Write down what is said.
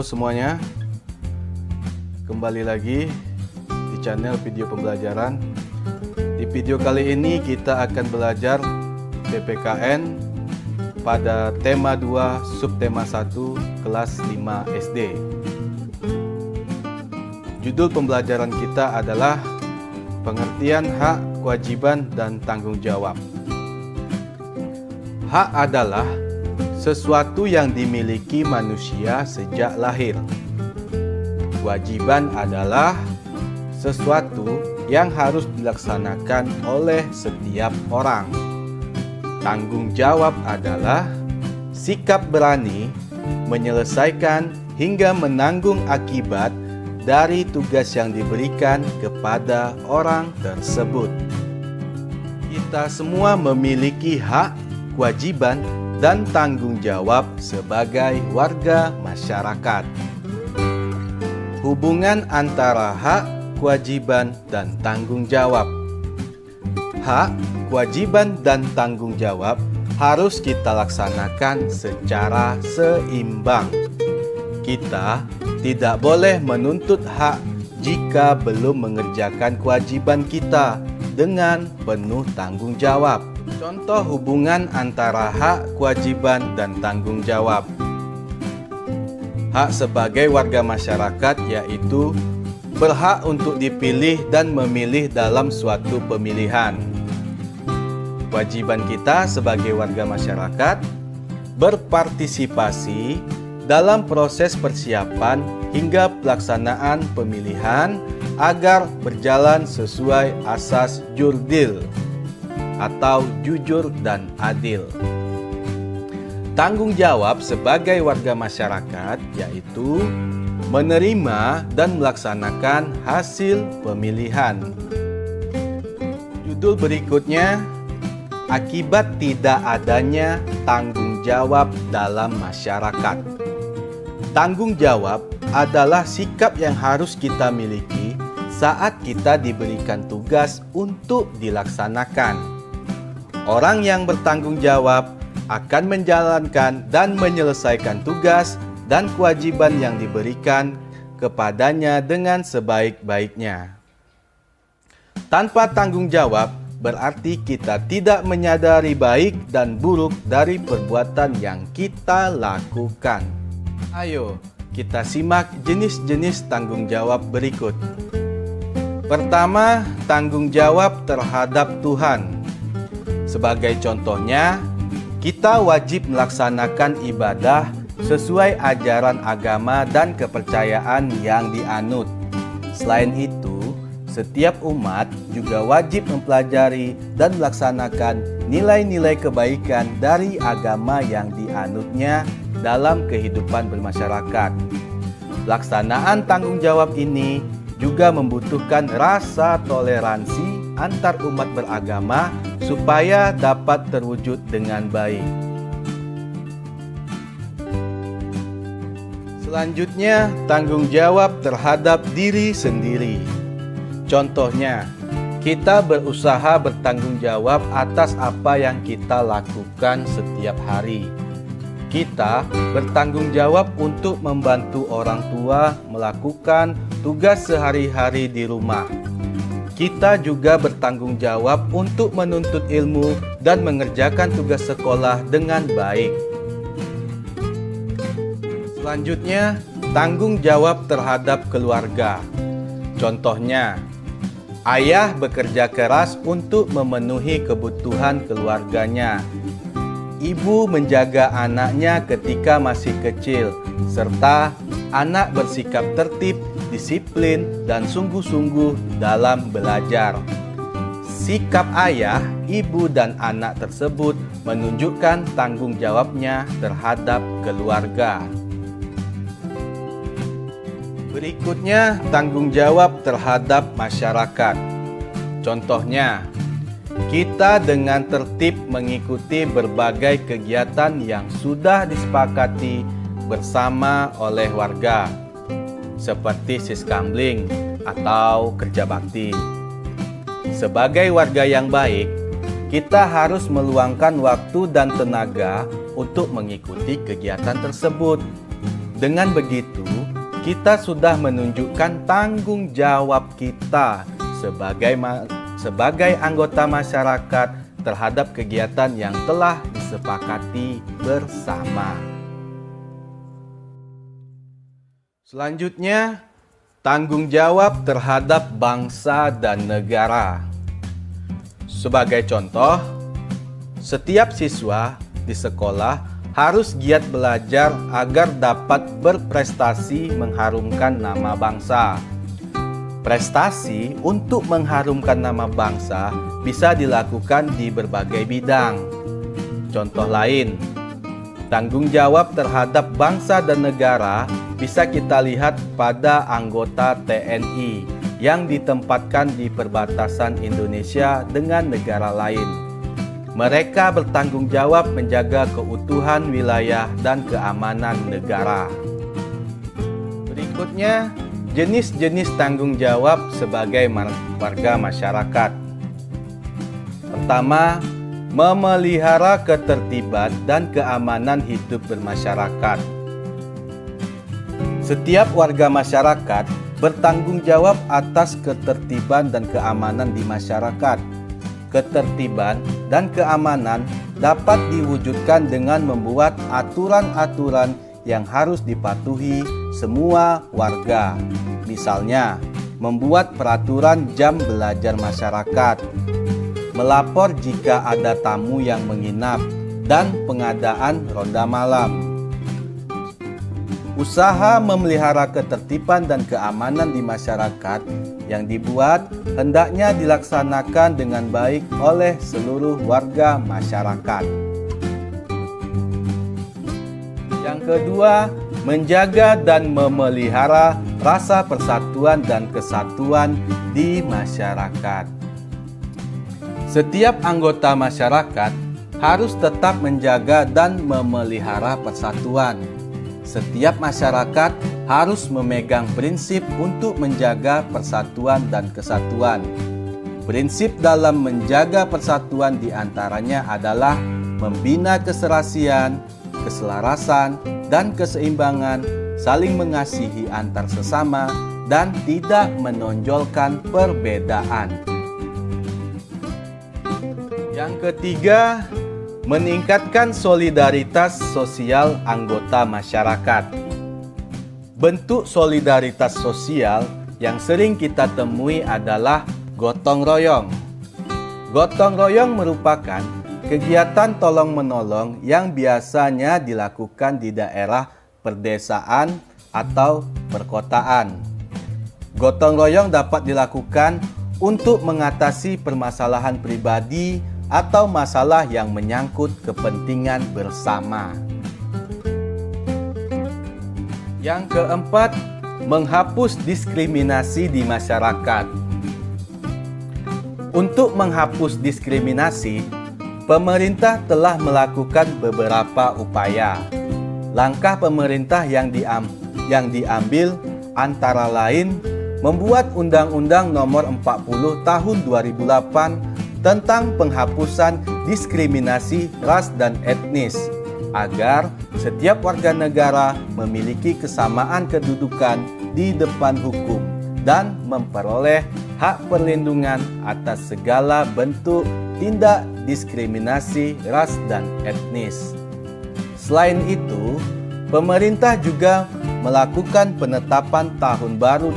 semuanya, kembali lagi di channel video pembelajaran. Di video kali ini kita akan belajar PPKN pada tema 2 subtema 1 kelas 5 SD. Judul pembelajaran kita adalah pengertian hak, kewajiban, dan tanggung jawab. Hak adalah sesuatu yang dimiliki manusia sejak lahir. Kewajiban adalah sesuatu yang harus dilaksanakan oleh setiap orang. Tanggung jawab adalah sikap berani menyelesaikan hingga menanggung akibat dari tugas yang diberikan kepada orang tersebut. Kita semua memiliki hak, kewajiban, dan tanggung jawab sebagai warga masyarakat. Hubungan antara hak, kewajiban, dan tanggung jawab. Hak, kewajiban, dan tanggung jawab harus kita laksanakan secara seimbang. Kita tidak boleh menuntut hak jika belum mengerjakan kewajiban kita dengan penuh tanggung jawab. Contoh hubungan antara hak, kewajiban, dan tanggung jawab. Hak sebagai warga masyarakat yaitu berhak untuk dipilih dan memilih dalam suatu pemilihan. Kewajiban kita sebagai warga masyarakat berpartisipasi dalam proses persiapan hingga pelaksanaan pemilihan agar berjalan sesuai asas jurdil atau jujur dan adil. Tanggung jawab sebagai warga masyarakat yaitu menerima dan melaksanakan hasil pemilihan. Judul berikutnya, akibat tidak adanya tanggung jawab dalam masyarakat. Tanggung jawab adalah sikap yang harus kita miliki saat kita diberikan tugas untuk dilaksanakan. Orang yang bertanggung jawab akan menjalankan dan menyelesaikan tugas dan kewajiban yang diberikan kepadanya dengan sebaik-baiknya. Tanpa tanggung jawab berarti kita tidak menyadari baik dan buruk dari perbuatan yang kita lakukan. Ayo, kita simak jenis-jenis tanggung jawab berikut. Pertama, tanggung jawab terhadap Tuhan. Sebagai contohnya, kita wajib melaksanakan ibadah sesuai ajaran agama dan kepercayaan yang dianut. Selain itu, setiap umat juga wajib mempelajari dan melaksanakan nilai-nilai kebaikan dari agama yang dianutnya dalam kehidupan bermasyarakat. Pelaksanaan tanggung jawab ini juga membutuhkan rasa toleransi antar umat beragama supaya dapat terwujud dengan baik. Selanjutnya, tanggung jawab terhadap diri sendiri. Contohnya, kita berusaha bertanggung jawab atas apa yang kita lakukan setiap hari. Kita bertanggung jawab untuk membantu orang tua melakukan tugas sehari-hari di rumah. Kita juga bertanggung jawab untuk menuntut ilmu dan mengerjakan tugas sekolah dengan baik. Selanjutnya, tanggung jawab terhadap keluarga. Contohnya, ayah bekerja keras untuk memenuhi kebutuhan keluarganya. Ibu menjaga anaknya ketika masih kecil, serta anak bersikap tertib, disiplin, dan sungguh-sungguh dalam belajar. Sikap ayah, ibu, dan anak tersebut menunjukkan tanggung jawabnya terhadap keluarga. Berikutnya, tanggung jawab terhadap masyarakat. Contohnya, kita dengan tertib mengikuti berbagai kegiatan yang sudah disepakati bersama oleh warga, seperti siskambling atau kerja bakti. Sebagai warga yang baik, kita harus meluangkan waktu dan tenaga untuk mengikuti kegiatan tersebut. Dengan begitu, kita sudah menunjukkan tanggung jawab kita sebagai anggota masyarakat terhadap kegiatan yang telah disepakati bersama. Selanjutnya, tanggung jawab terhadap bangsa dan negara. Sebagai contoh, setiap siswa di sekolah harus giat belajar agar dapat berprestasi mengharumkan nama bangsa. Prestasi untuk mengharumkan nama bangsa bisa dilakukan di berbagai bidang. Contoh lain, tanggung jawab terhadap bangsa dan negara bisa kita lihat pada anggota TNI yang ditempatkan di perbatasan Indonesia dengan negara lain. Mereka bertanggung jawab menjaga keutuhan wilayah dan keamanan negara. Berikutnya, jenis-jenis tanggung jawab sebagai warga masyarakat. Pertama, memelihara ketertiban dan keamanan hidup bermasyarakat. Setiap warga masyarakat bertanggung jawab atas ketertiban dan keamanan di masyarakat. Ketertiban dan keamanan dapat diwujudkan dengan membuat aturan-aturan yang harus dipatuhi semua warga. Misalnya, membuat peraturan jam belajar masyarakat, melapor jika ada tamu yang menginap, dan pengadaan ronda malam. Usaha memelihara ketertiban dan keamanan di masyarakat yang dibuat hendaknya dilaksanakan dengan baik oleh seluruh warga masyarakat. Yang kedua, menjaga dan memelihara rasa persatuan dan kesatuan di masyarakat. Setiap anggota masyarakat harus tetap menjaga dan memelihara persatuan. Setiap masyarakat harus memegang prinsip untuk menjaga persatuan dan kesatuan. Prinsip dalam menjaga persatuan diantaranya adalah membina keserasian, keselarasan, dan keseimbangan, saling mengasihi antar sesama, dan tidak menonjolkan perbedaan. Yang ketiga, meningkatkan solidaritas sosial anggota masyarakat. Bentuk solidaritas sosial yang sering kita temui adalah gotong royong. Gotong royong merupakan kegiatan tolong-menolong yang biasanya dilakukan di daerah perdesaan atau perkotaan. Gotong royong dapat dilakukan untuk mengatasi permasalahan pribadi atau masalah yang menyangkut kepentingan bersama. Yang keempat, menghapus diskriminasi di masyarakat. Untuk menghapus diskriminasi, pemerintah telah melakukan beberapa upaya. Langkah pemerintah yang diambil antara lain membuat Undang-Undang Nomor 40 Tahun 2008 tentang penghapusan diskriminasi ras dan etnis, agar setiap warga negara memiliki kesamaan kedudukan di depan hukum dan memperoleh hak perlindungan atas segala bentuk tindak diskriminasi ras dan etnis. Selain itu, pemerintah juga melakukan penetapan Tahun Baru